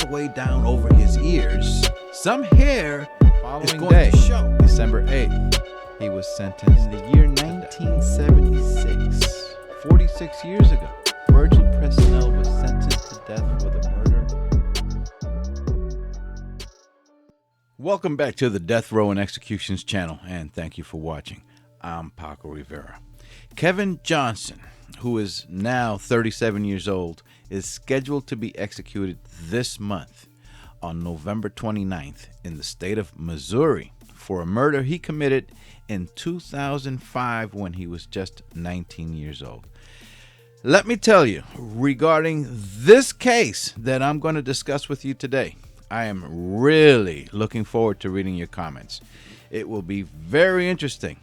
the way down over his ears. Some hair is Following going day, to show. December 8th, he was sentenced In the year 1976, 46 years ago, Virgil Presnell was sentenced to death for the murder. Welcome back to the Death Row and Executions channel, and thank you for watching. I'm Paco Rivera. Kevin Johnson, who is now 37 years old, is scheduled to be executed this month on November 29th in the state of Missouri for a murder he committed in 2005 when he was just 19 years old. Let me tell you, regarding this case that I'm going to discuss with you today, I am really looking forward to reading your comments. It will be very interesting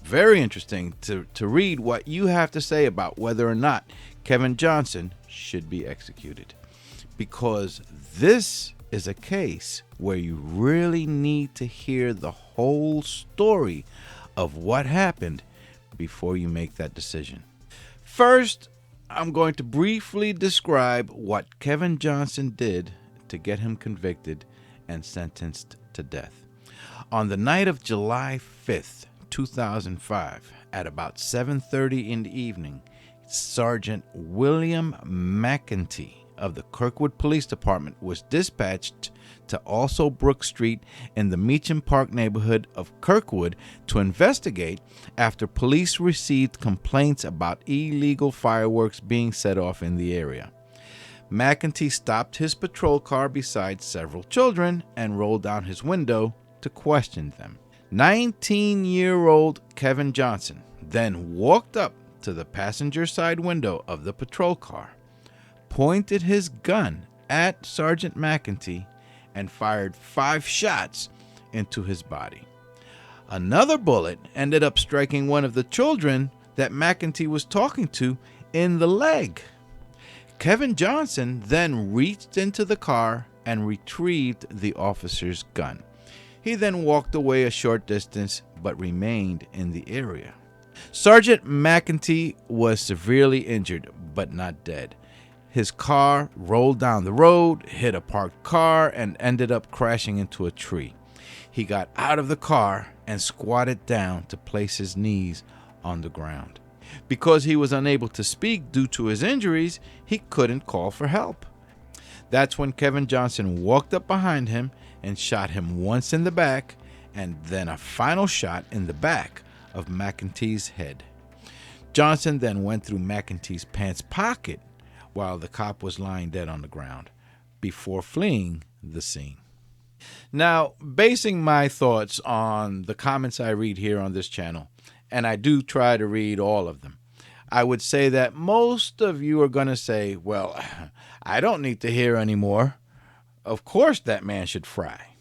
to read what you have to say about whether or not Kevin Johnson should be executed. Because this is a case where you really need to hear the whole story of what happened before you make that decision. First, I'm going to briefly describe what Kevin Johnson did to get him convicted and sentenced to death. On the night of July 5th, 2005, at about 7:30 in the evening, Sergeant William McEntee of the Kirkwood Police Department was dispatched to also Brook Street in the Meacham Park neighborhood of Kirkwood to investigate after police received complaints about illegal fireworks being set off in the area. McEntee stopped his patrol car beside several children and rolled down his window to question them. 19-year-old Kevin Johnson then walked up to the passenger side window of the patrol car, pointed his gun at Sergeant McEntee, and fired 5 shots into his body. Another bullet ended up striking one of the children that McEntee was talking to in the leg. Kevin Johnson then reached into the car and retrieved the officer's gun. He then walked away a short distance but remained in the area. Sergeant McEntee was severely injured but not dead. His car rolled down the road, hit a parked car, and ended up crashing into a tree. He got out of the car and squatted down to place his knees on the ground. Because he was unable to speak due to his injuries, he couldn't call for help. That's when Kevin Johnson walked up behind him and shot him once in the back and then a final shot in the back of McEntee's head. Johnson then went through McEntee's pants pocket while the cop was lying dead on the ground before fleeing the scene. Now, basing my thoughts on the comments I read here on this channel, and I do try to read all of them, I would say that most of you are going to say, well, I don't need to hear anymore. Of course that man should fry.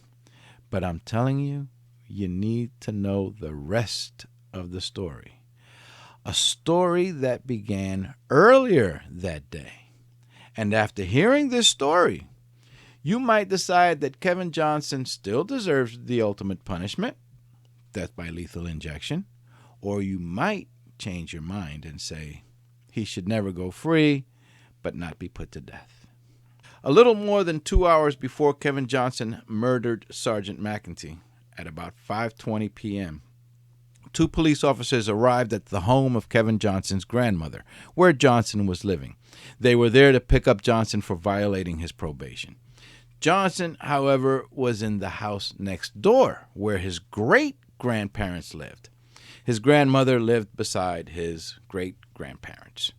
But I'm telling you, you need to know the rest of the story. A story that began earlier that day. And after hearing this story, you might decide that Kevin Johnson still deserves the ultimate punishment, death by lethal injection, or you might change your mind and say he should never go free, but not be put to death. A little more than 2 hours before Kevin Johnson murdered Sergeant McEntee, at about 5:20 p.m., 2 police officers arrived at the home of Kevin Johnson's grandmother, where Johnson was living. They were there to pick up Johnson for violating his probation. Johnson, however, was in the house next door, where his great-grandparents lived. His grandmother lived beside his great-grandparents.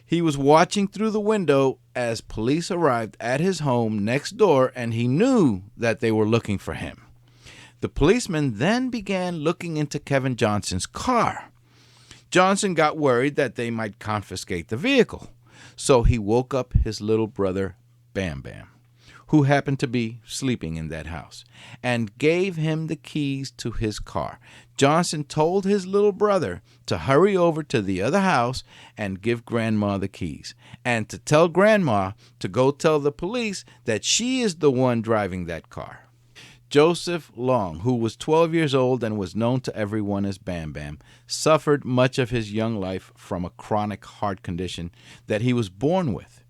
He was watching through the window as police arrived at his home next door, and he knew that they were looking for him. The policemen then began looking into Kevin Johnson's car. Johnson got worried that they might confiscate the vehicle, so he woke up his little brother, Bam Bam, who happened to be sleeping in that house, and gave him the keys to his car. Johnson told his little brother to hurry over to the other house and give Grandma the keys, and to tell Grandma to go tell the police that she is the one driving that car. Joseph Long, who was 12 years old and was known to everyone as Bam Bam, suffered much of his young life from a chronic heart condition that he was born with.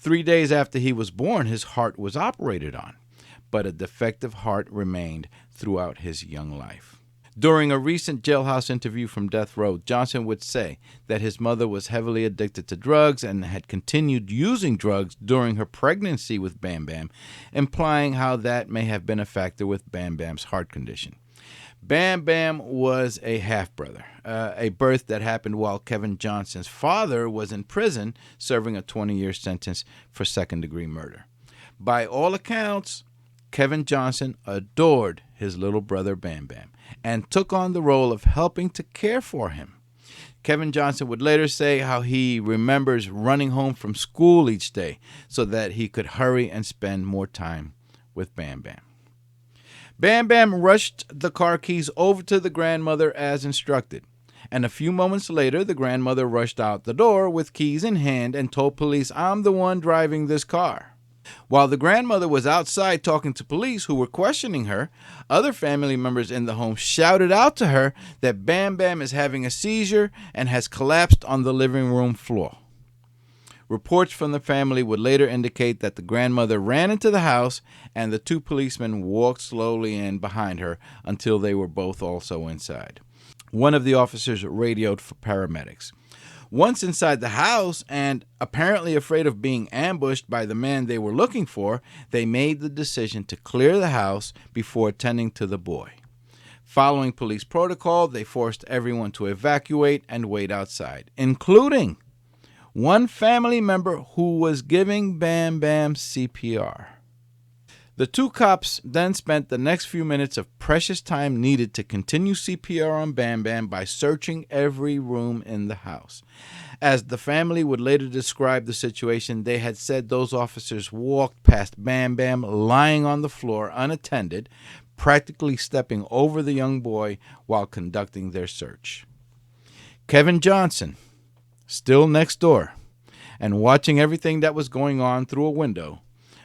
3 days after he was born, his heart was operated on, but a defective heart remained throughout his young life. During a recent jailhouse interview from death row, Johnson would say that his mother was heavily addicted to drugs and had continued using drugs during her pregnancy with Bam Bam, implying how that may have been a factor with Bam Bam's heart condition. Bam Bam was a half-brother, a birth that happened while Kevin Johnson's father was in prison serving a 20-year sentence for second-degree murder. By all accounts, Kevin Johnson adored his little brother Bam Bam and took on the role of helping to care for him. Kevin Johnson would later say how he remembers running home from school each day so that he could hurry and spend more time with Bam Bam. Bam Bam rushed the car keys over to the grandmother as instructed, and a few moments later the grandmother rushed out the door with keys in hand and told police, "I'm the one driving this car." While the grandmother was outside talking to police who were questioning her, other family members in the home shouted out to her that Bam Bam is having a seizure and has collapsed on the living room floor. Reports from the family would later indicate that the grandmother ran into the house and the two policemen walked slowly in behind her until they were both also inside. One of the officers radioed for paramedics. Once inside the house and apparently afraid of being ambushed by the man they were looking for, they made the decision to clear the house before attending to the boy. Following police protocol, they forced everyone to evacuate and wait outside, including one family member who was giving Bam Bam CPR. The two cops then spent the next few minutes of precious time needed to continue CPR on Bam Bam by searching every room in the house. As the family would later describe the situation, they had said those officers walked past Bam Bam lying on the floor unattended, practically stepping over the young boy while conducting their search. Kevin Johnson, still next door and watching everything that was going on through a window,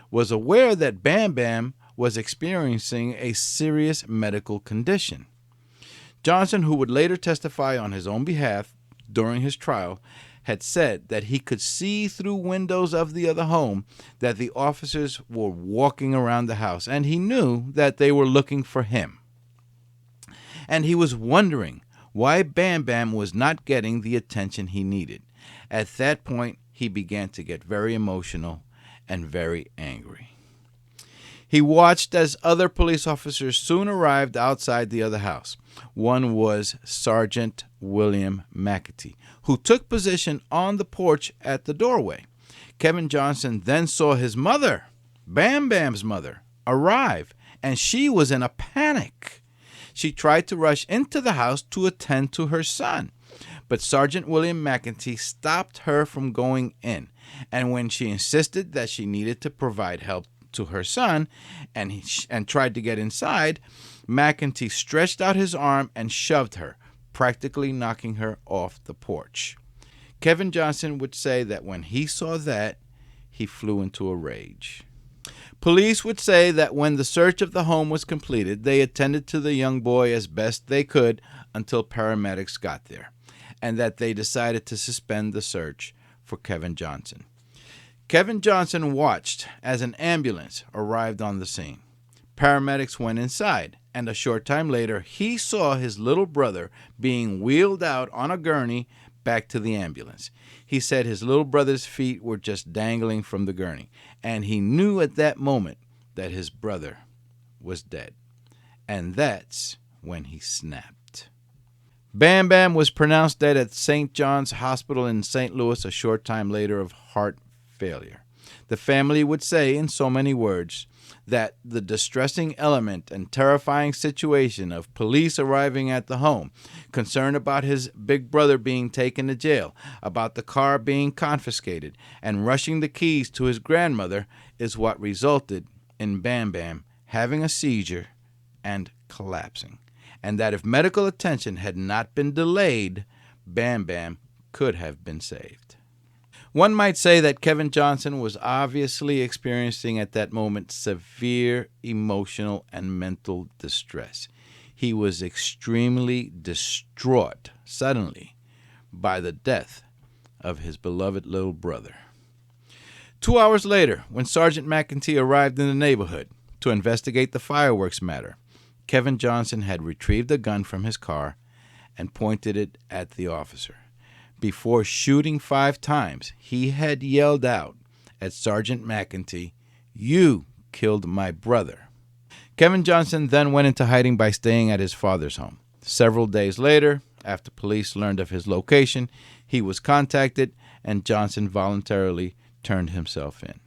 was aware that Bam Bam was experiencing a serious medical condition. Johnson, who would later testify on his own behalf during his trial, had said that he could see through windows of the other home that the officers were walking around the house, and he knew that they were looking for him. And he was wondering why Bam Bam was not getting the attention he needed. At that point, he began to get very emotional and very angry. He watched as other police officers soon arrived outside the other house. One was Sergeant William McEntee, who took position on the porch at the doorway. Kevin Johnson then saw his mother, Bam Bam's mother, arrive, and she was in a panic. She tried to rush into the house to attend to her son, but Sergeant William McEntee stopped her from going in. And when she insisted that she needed to provide help to her son and tried to get inside, McEntee stretched out his arm and shoved her, practically knocking her off the porch. Kevin Johnson would say that when he saw that, he flew into a rage. Police would say that when the search of the home was completed, they attended to the young boy as best they could until paramedics got there, and that they decided to suspend the search for Kevin Johnson. Kevin Johnson watched as an ambulance arrived on the scene. Paramedics went inside, and a short time later, he saw his little brother being wheeled out on a gurney back to the ambulance. He said his little brother's feet were just dangling from the gurney, and he knew at that moment that his brother was dead. And that's when he snapped. Bam Bam was pronounced dead at St. John's Hospital in St. Louis a short time later of heart failure. The family would say in so many words that the distressing element and terrifying situation of police arriving at the home, concern about his big brother being taken to jail, about the car being confiscated, and rushing the keys to his grandmother is what resulted in Bam Bam having a seizure and collapsing. And that if medical attention had not been delayed, Bam Bam could have been saved. One might say that Kevin Johnson was obviously experiencing at that moment severe emotional and mental distress. He was extremely distraught suddenly by the death of his beloved little brother. 2 hours later, when Sergeant McEntee arrived in the neighborhood to investigate the fireworks matter, Kevin Johnson had retrieved a gun from his car and pointed it at the officer. Before shooting 5 times, he had yelled out at Sergeant McEntee, "You killed my brother." Kevin Johnson then went into hiding by staying at his father's home. Several days later, after police learned of his location, he was contacted and Johnson voluntarily turned himself in.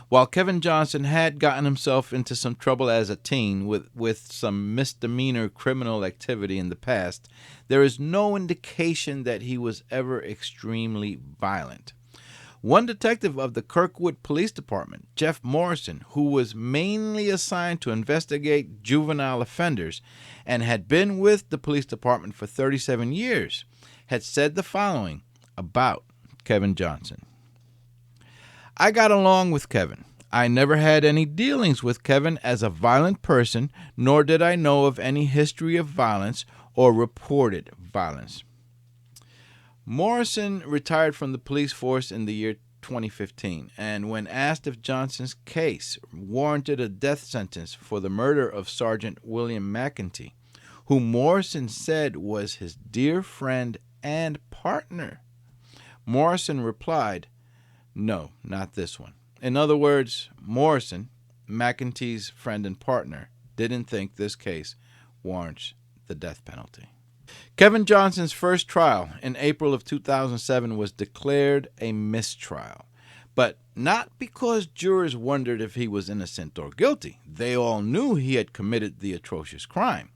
While Kevin Johnson had gotten himself into some trouble as a teen with some misdemeanor criminal activity in the past, there is no indication that he was ever extremely violent. One detective of the Kirkwood Police Department, Jeff Morrison, who was mainly assigned to investigate juvenile offenders and had been with the police department for 37 years, had said the following about Kevin Johnson. "I got along with Kevin. I never had any dealings with Kevin as a violent person, nor did I know of any history of violence or reported violence." Morrison retired from the police force in the year 2015, and when asked if Johnson's case warranted a death sentence for the murder of Sergeant William McEntee, who Morrison said was his dear friend and partner, Morrison replied, "No, not this one." In other words, Morrison, McEntee's friend and partner, didn't think this case warrants the death penalty. Kevin Johnson's first trial in April of 2007 was declared a mistrial, but not because jurors wondered if he was innocent or guilty. They all knew he had committed the atrocious crime.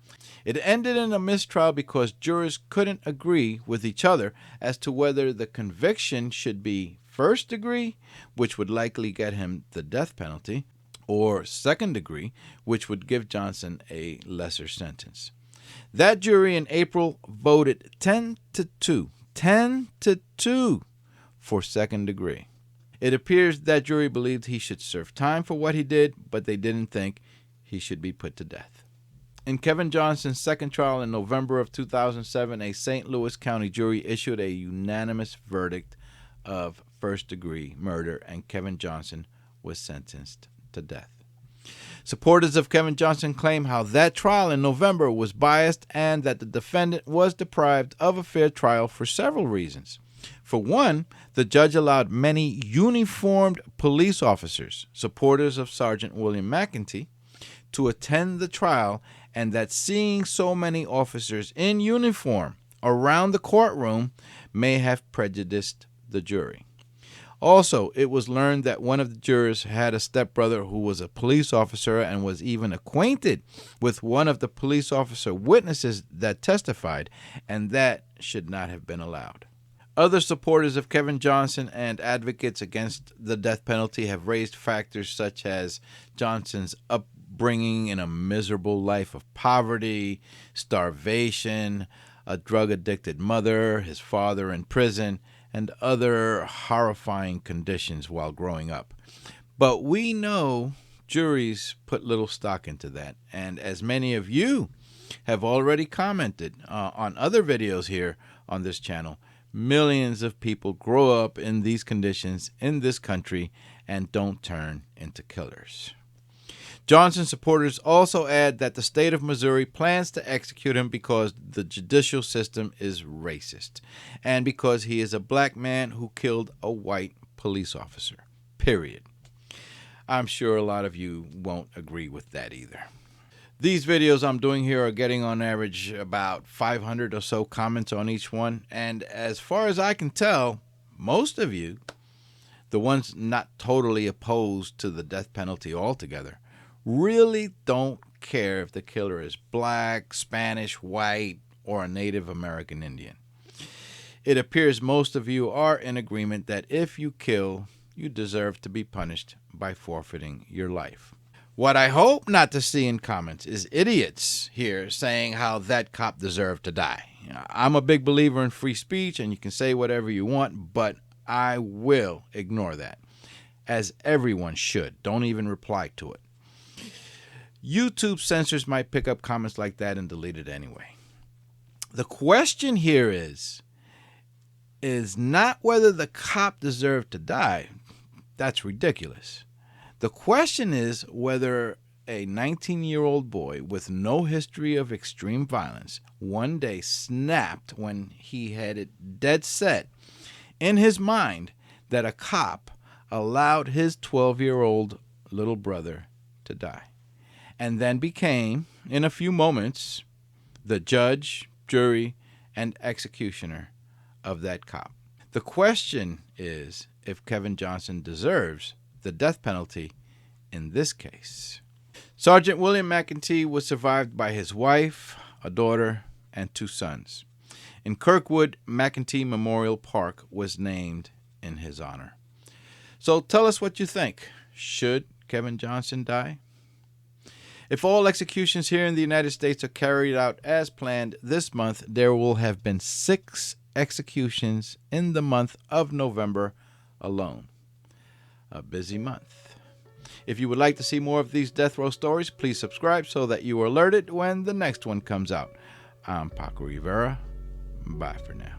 It ended in a mistrial because jurors couldn't agree with each other as to whether the conviction should be first degree, which would likely get him the death penalty, or second degree, which would give Johnson a lesser sentence. That jury in April voted 10-2 for second degree. It appears that jury believed he should serve time for what he did, but they didn't think he should be put to death. In Kevin Johnson's second trial in November of 2007, a St. Louis County jury issued a unanimous verdict of first-degree murder, and Kevin Johnson was sentenced to death. Supporters of Kevin Johnson claim how that trial in November was biased and that the defendant was deprived of a fair trial for several reasons. For one, the judge allowed many uniformed police officers, supporters of Sergeant William McEntee, to attend the trial, and that seeing so many officers in uniform around the courtroom may have prejudiced the jury. Also, it was learned that one of the jurors had a stepbrother who was a police officer and was even acquainted with one of the police officer witnesses that testified, and that should not have been allowed. Other supporters of Kevin Johnson and advocates against the death penalty have raised factors such as Johnson's upbringing in a miserable life of poverty, starvation, a drug-addicted mother, his father in prison, and other horrifying conditions while growing up. But we know juries put little stock into that, and as many of you have already commented on other videos here on this channel, millions of people grow up in these conditions in this country and don't turn into killers. Johnson supporters also add that the state of Missouri plans to execute him because the judicial system is racist and because he is a black man who killed a white police officer. Period. I'm sure a lot of you won't agree with that either. These videos I'm doing here are getting on average about 500 or so comments on each one, and as far as I can tell, most of you, the ones not totally opposed to the death penalty altogether, really don't care if the killer is black, Spanish, white, or a Native American Indian. It appears most of you are in agreement that if you kill, you deserve to be punished by forfeiting your life. What I hope not to see in comments is idiots here saying how that cop deserved to die. I'm a big believer in free speech, and you can say whatever you want, but I will ignore that, as everyone should. Don't even reply to it. YouTube censors might pick up comments like that and delete it anyway. The question here is not whether the cop deserved to die. That's ridiculous. The question is whether a 19-year-old boy with no history of extreme violence one day snapped when he had it dead set in his mind that a cop allowed his 12-year-old little brother to die, and then became, in a few moments, the judge, jury, and executioner of that cop. The question is if Kevin Johnson deserves the death penalty in this case. Sergeant William McEntee was survived by his wife, a daughter, and 2 sons. In Kirkwood, McEntee Memorial Park was named in his honor. So tell us what you think. Should Kevin Johnson die? If all executions here in the United States are carried out as planned this month, there will have been 6 executions in the month of November alone. A busy month. If you would like to see more of these death row stories, please subscribe so that you are alerted when the next one comes out. I'm Paco Rivera. Bye for now.